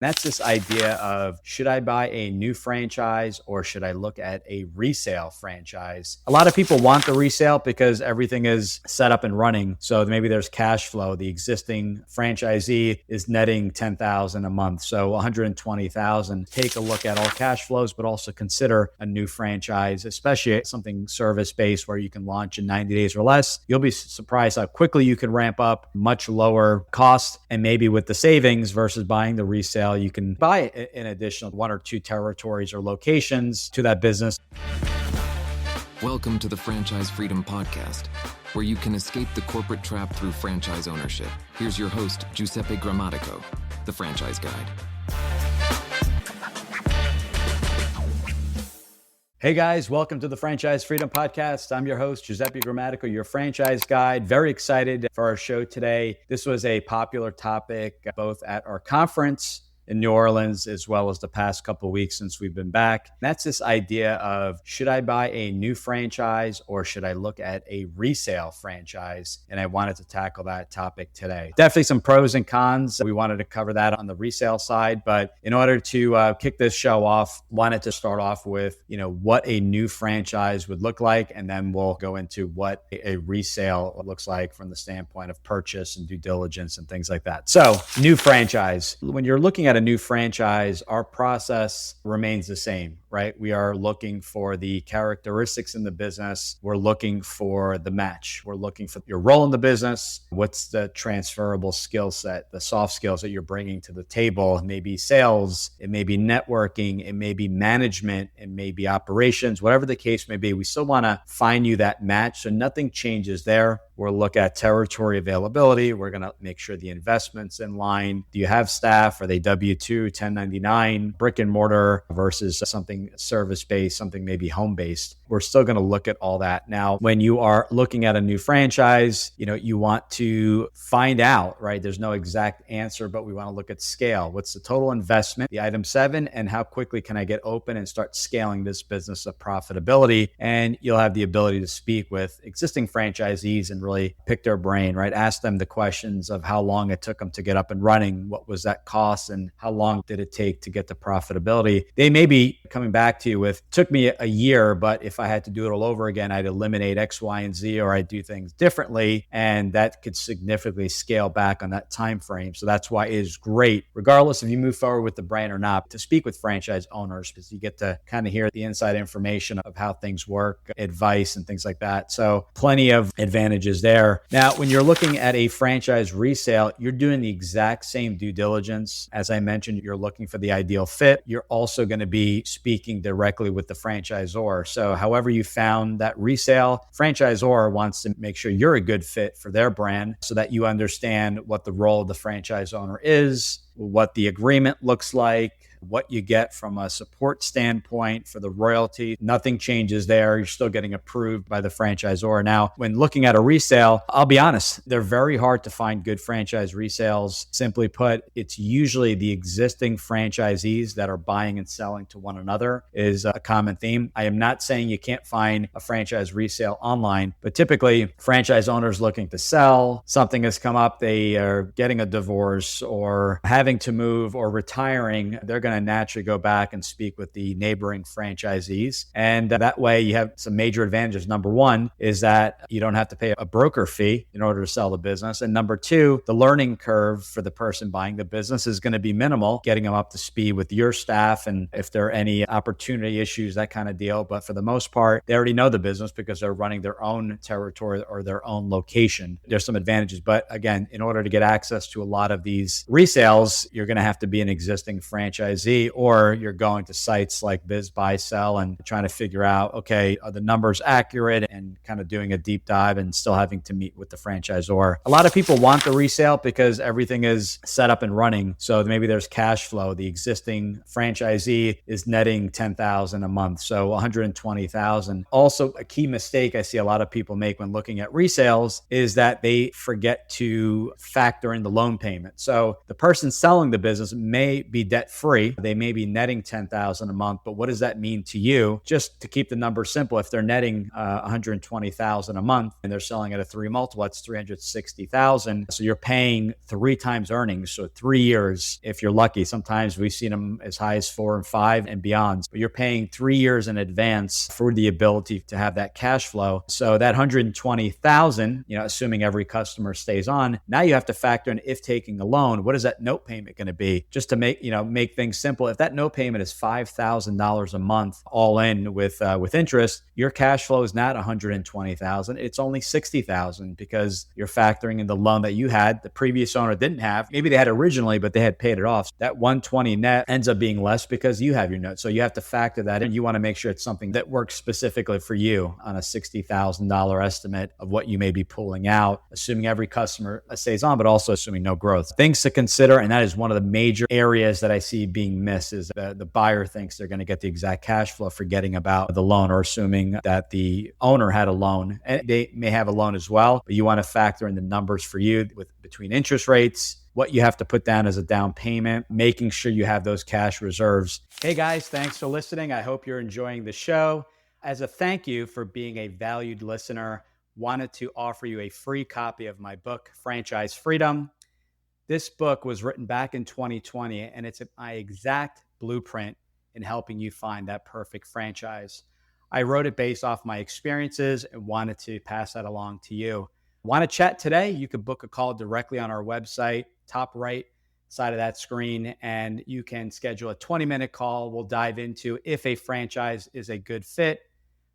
That's this idea of, should I buy a new franchise or should I look at a resale franchise? A lot of people want the resale because everything is set up and running. So maybe there's cash flow. The existing franchisee is netting $10,000 a month. So $120,000. Take a look at all cash flows, but also consider a new franchise, especially something service-based where you can launch in 90 days or less. You'll be surprised how quickly you can ramp up, much lower cost, and maybe with the savings versus buying the resale, you can buy an additional 1 or 2 territories or locations to that business. Welcome to the Franchise Freedom Podcast, where you can escape the corporate trap through franchise ownership. Here's your host, Giuseppe Grammatico, the Franchise Guide. Hey guys, welcome to the Franchise Freedom Podcast. I'm your host, Giuseppe Grammatico, your franchise guide. Very excited for our show today. This was a popular topic both at our conference in New Orleans, as well as the past couple of weeks since we've been back. And that's this idea of, should I buy a new franchise or should I look at a resale franchise? And I wanted to tackle that topic today. Definitely some pros and cons. We wanted to cover that on the resale side, but in order to kick this show off, wanted to start off with, what a new franchise would look like, and then we'll go into what a resale looks like from the standpoint of purchase and due diligence and things like that. So, new franchise. When you're looking at a new franchise, our process remains the same, right? We are looking for the characteristics in the business. We're looking for the match. We're looking for your role in the business. What's the transferable skill set, the soft skills that you're bringing to the table? It may be sales, it may be networking, it may be management, it may be operations, whatever the case may be. We still want to find you that match. So nothing changes there. We'll look at territory availability. We're going to make sure the investment's in line. Do you have staff? Are they W-2, 1099, brick and mortar versus something service-based, something maybe home-based? We're still going to look at all that. Now, when you are looking at a new franchise, you want to find out, right? There's no exact answer, but we want to look at scale. What's the total investment, the item 7, and how quickly can I get open and start scaling this business of profitability? And you'll have the ability to speak with existing franchisees and really pick their brain, right? Ask them the questions of how long it took them to get up and running. What was that cost? And how long did it take to get to profitability? They may be coming back to you with, took me a year, but if I had to do it all over again, I'd eliminate X, Y, and Z, or I'd do things differently. And that could significantly scale back on that time frame. So that's why it is great, regardless if you move forward with the brand or not, to speak with franchise owners, because you get to kind of hear the inside information of how things work, advice and things like that. So plenty of advantages there. Now, when you're looking at a franchise resale, you're doing the exact same due diligence. As I mentioned, you're looking for the ideal fit. You're also going to be speaking directly with the franchisor. So however you found that resale, franchisor wants to make sure you're a good fit for their brand so that you understand what the role of the franchise owner is, what the agreement looks like, what you get from a support standpoint for the royalty. Nothing changes there. You're still getting approved by the franchisor. Now, when looking at a resale, I'll be honest, they're very hard to find good franchise resales. Simply put, it's usually the existing franchisees that are buying and selling to one another is a common theme. I am not saying you can't find a franchise resale online, but typically franchise owners looking to sell, something has come up, they are getting a divorce or having to move or retiring, they're going to naturally go back and speak with the neighboring franchisees. And that way you have some major advantages. Number one is that you don't have to pay a broker fee in order to sell the business. And number two, the learning curve for the person buying the business is going to be minimal, getting them up to speed with your staff and if there are any opportunity issues, that kind of deal. But for the most part, they already know the business because they're running their own territory or their own location. There's some advantages. But again, in order to get access to a lot of these resales, you're going to have to be an existing franchisee, or you're going to sites like Biz Buy Sell and trying to figure out, okay, are the numbers accurate, and kind of doing a deep dive and still having to meet with the franchisor. A lot of people want the resale because everything is set up and running. So maybe there's cash flow. The existing franchisee is netting $10,000 a month, so $120,000. Also, a key mistake I see a lot of people make when looking at resales is that they forget to factor in the loan payment. So the person selling the business may be debt free, free, they may be netting $10,000 a month, but what does that mean to you? Just to keep the numbers simple, if they're netting $120,000 a month and they're selling at a 3 multiple, that's $360,000. So you're paying 3 times earnings. So 3 years, if you're lucky. Sometimes we've seen them as high as 4 and 5 and beyond. But you're paying 3 years in advance for the ability to have that cash flow. So that $120,000, assuming every customer stays on, now you have to factor in, if taking a loan, what is that note payment going to be? Just to make things simple. If that note payment is $5,000 a month all in with interest, your cash flow is not $120,000. It's only $60,000 because you're factoring in the loan that you had, the previous owner didn't have. Maybe they had originally, but they had paid it off. That 120 net ends up being less because you have your note. So you have to factor that in. You want to make sure it's something that works specifically for you on a $60,000 estimate of what you may be pulling out, assuming every customer stays on, but also assuming no growth. Things to consider, and that is one of the major areas that I see being missed, is the buyer thinks they're going to get the exact cash flow, forgetting about the loan, or assuming that the owner had a loan. And they may have a loan as well, but you want to factor in the numbers for you between interest rates, what you have to put down as a down payment, making sure you have those cash reserves. Hey guys, thanks for listening. I hope you're enjoying the show. As a thank you for being a valued listener, wanted to offer you a free copy of my book, Franchise Freedom. This book was written back in 2020, and it's my exact blueprint in helping you find that perfect franchise. I wrote it based off my experiences and wanted to pass that along to you. Want to chat today? You can book a call directly on our website, top right side of that screen, and you can schedule a 20-minute call. We'll dive into if a franchise is a good fit,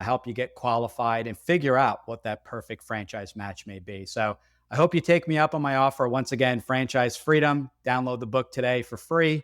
help you get qualified, and figure out what that perfect franchise match may be. So I hope you take me up on my offer. Once again, Franchise Freedom. Download the book today for free,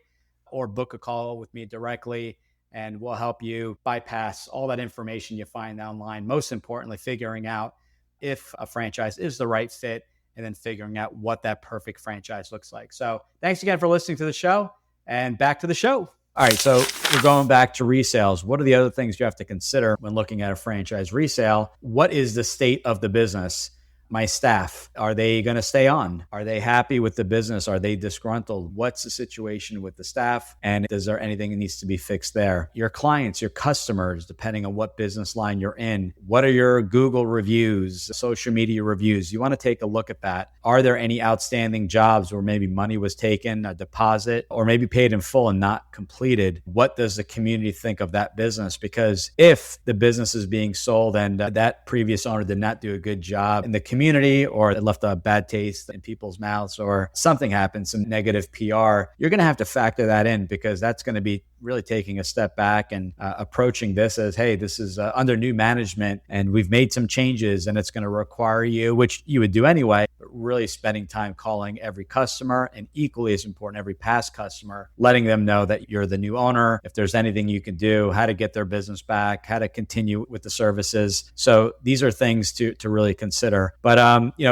or book a call with me directly, and we'll help you bypass all that information you find online. Most importantly, figuring out if a franchise is the right fit, and then figuring out what that perfect franchise looks like. So thanks again for listening to the show, and back to the show. All right, so we're going back to resales. What are the other things you have to consider when looking at a franchise resale? What is the state of the business? My staff, are they going to stay on? Are they happy with the business? Are they disgruntled? What's the situation with the staff? And is there anything that needs to be fixed there? Your clients, your customers, depending on what business line you're in, what are your Google reviews, social media reviews? You want to take a look at that. Are there any outstanding jobs where maybe money was taken, a deposit, or maybe paid in full and not completed? What does the community think of that business? Because if the business is being sold and that previous owner did not do a good job in the community, or it left a bad taste in people's mouths, or something happened, some negative PR, you're going to have to factor that in, because that's going to be really taking a step back and approaching this as, hey, this is under new management and we've made some changes, and it's going to require you, which you would do anyway, but really spending time calling every customer, and equally as important, every past customer, letting them know that you're the new owner, if there's anything you can do, how to get their business back, how to continue with the services. So these are things to really consider. But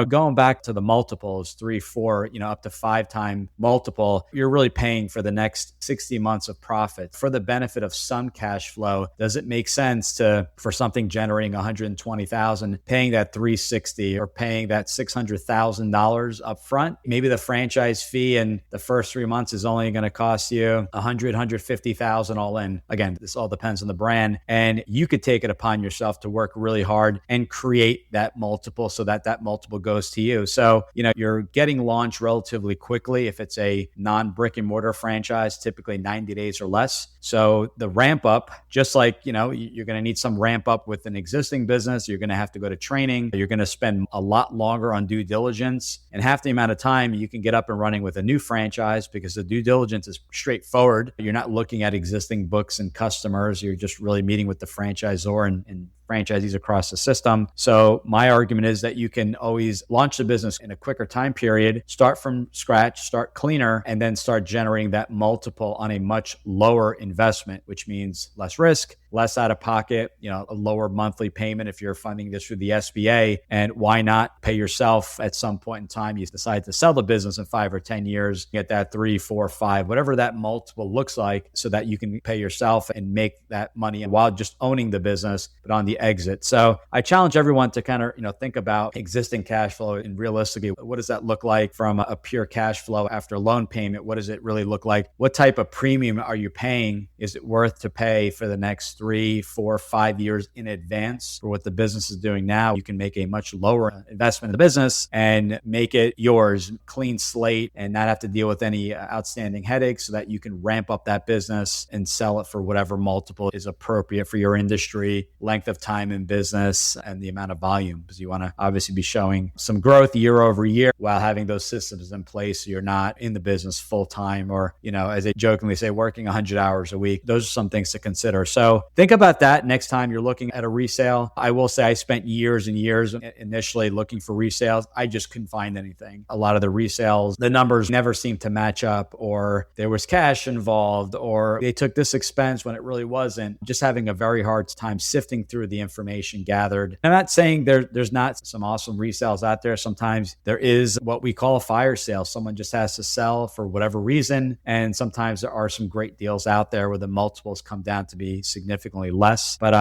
going back to the multiples, 3, 4, up to 5 time multiple, you're really paying for the next 60 months of profit. For the benefit of some cash flow, does it make sense for something generating $120,000, paying that $360,000 or paying that $600,000 up front? Maybe the franchise fee in the first 3 months is only going to cost you $150,000 all in. Again, this all depends on the brand, and you could take it upon yourself to work really hard and create that multiple so that multiple goes to you. So, you're getting launched relatively quickly. If it's a non-brick and mortar franchise, typically 90 days or less. So the ramp up, just like, you're going to need some ramp up with an existing business, you're going to have to go to training. You're going to spend a lot longer on due diligence, and half the amount of time you can get up and running with a new franchise, because the due diligence is straightforward. You're not looking at existing books and customers. You're just really meeting with the franchisor and franchisees across the system. So my argument is that you can always launch the business in a quicker time period, start from scratch, start cleaner, and then start generating that multiple on a much lower investment, which means less risk, less out of pocket, a lower monthly payment if you're funding this through the SBA. And why not pay yourself at some point in time? You decide to sell the business in 5 or 10 years, get that 3, 4, 5, whatever that multiple looks like, so that you can pay yourself and make that money while just owning the business, but on the exit. So I challenge everyone to kind of, think about existing cash flow and realistically, what does that look like from a pure cash flow after a loan payment? What does it really look like? What type of premium are you paying? Is it worth to pay for the next 3, 4, 5 years in advance for what the business is doing now? You can make a much lower investment in the business and make it yours, clean slate, and not have to deal with any outstanding headaches, so that you can ramp up that business and sell it for whatever multiple is appropriate for your industry, length of time in business, and the amount of volume, because you want to obviously be showing some growth year over year while having those systems in place, so you're not in the business full time, or, as they jokingly say, working 100 hours a week. Those are some things to consider. So think about that next time you're looking at a resale. I will say I spent years and years initially looking for resales. I just couldn't find anything. A lot of the resales, the numbers never seemed to match up, or there was cash involved, or they took this expense when it really wasn't. Just having a very hard time sifting through the information gathered. I'm not saying there's not some awesome resales out there. Sometimes there is what we call a fire sale. Someone just has to sell for whatever reason. And sometimes there are some great deals out there where the multiples come down to be significantly less. But,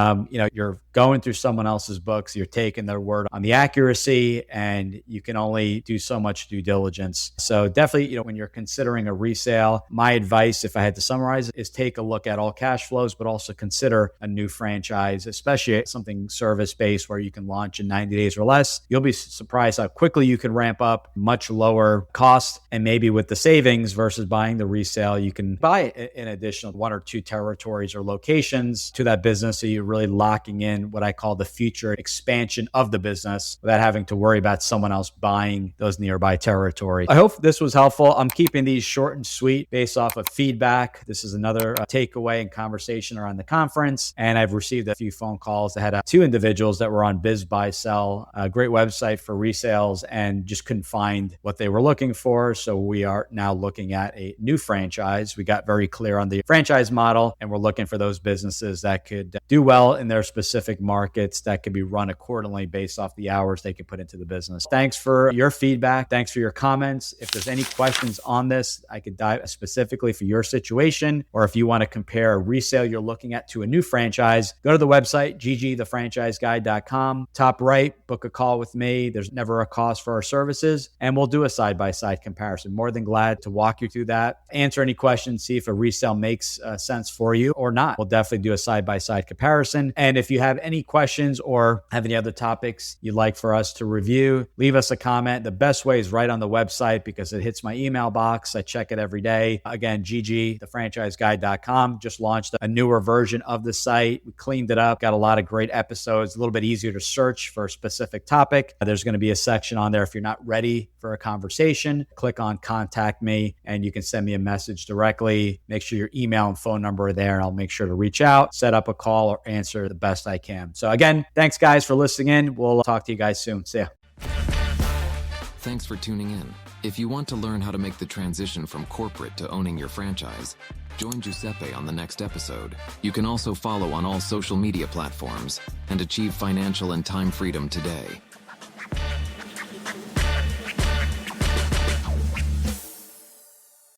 you're going through someone else's books, you're taking their word on the accuracy, and you can only do so much due diligence. So definitely, when you're considering a resale, my advice, if I had to summarize, is take a look at all cash flows, but also consider a new franchise, especially something service-based where you can launch in 90 days or less. You'll be surprised how quickly you can ramp up, much lower cost, and maybe with the savings versus buying the resale, you can buy an additional 1 or 2 territories or locations to that business. So you're really locking in what I call the future expansion of the business without having to worry about someone else buying those nearby territories. I hope this was helpful. I'm keeping these short and sweet based off of feedback. This is another takeaway and conversation around the conference. And I've received a few phone calls. I had 2 individuals that were on Biz Buy Sell, a great website for resales, and just couldn't find what they were looking for. So we are now looking at a new franchise. We got very clear on the franchise model, and we're looking for those businesses that could do well in their specific markets, that could be run accordingly based off the hours they can put into the business. Thanks for your feedback. Thanks for your comments. If there's any questions on this, I could dive specifically for your situation, or if you want to compare a resale you're looking at to a new franchise, go to the website, ggthefranchiseguide.com. Top right, book a call with me. There's never a cost for our services, and we'll do a side-by-side comparison. More than glad to walk you through that, answer any questions, see if a resale makes sense for you or not. We'll definitely do a side-by-side comparison. And if you have any questions or have any other topics you'd like for us to review, leave us a comment. The best way is right on the website because it hits my email box. I check it every day. Again, ggthefranchiseguide.com. Just launched a newer version of the site. We cleaned it up, got a lot of great episodes, a little bit easier to search for a specific topic. There's going to be a section on there if you're not ready for a conversation. Click on contact me and you can send me a message directly. Make sure your email and phone number are there, and I'll make sure to reach out, set up a call, or answer the best I can. So again, thanks guys for listening in. We'll talk to you guys soon. See ya. Thanks for tuning in. If you want to learn how to make the transition from corporate to owning your franchise, join Giuseppe on the next episode. You can also follow on all social media platforms and achieve financial and time freedom today.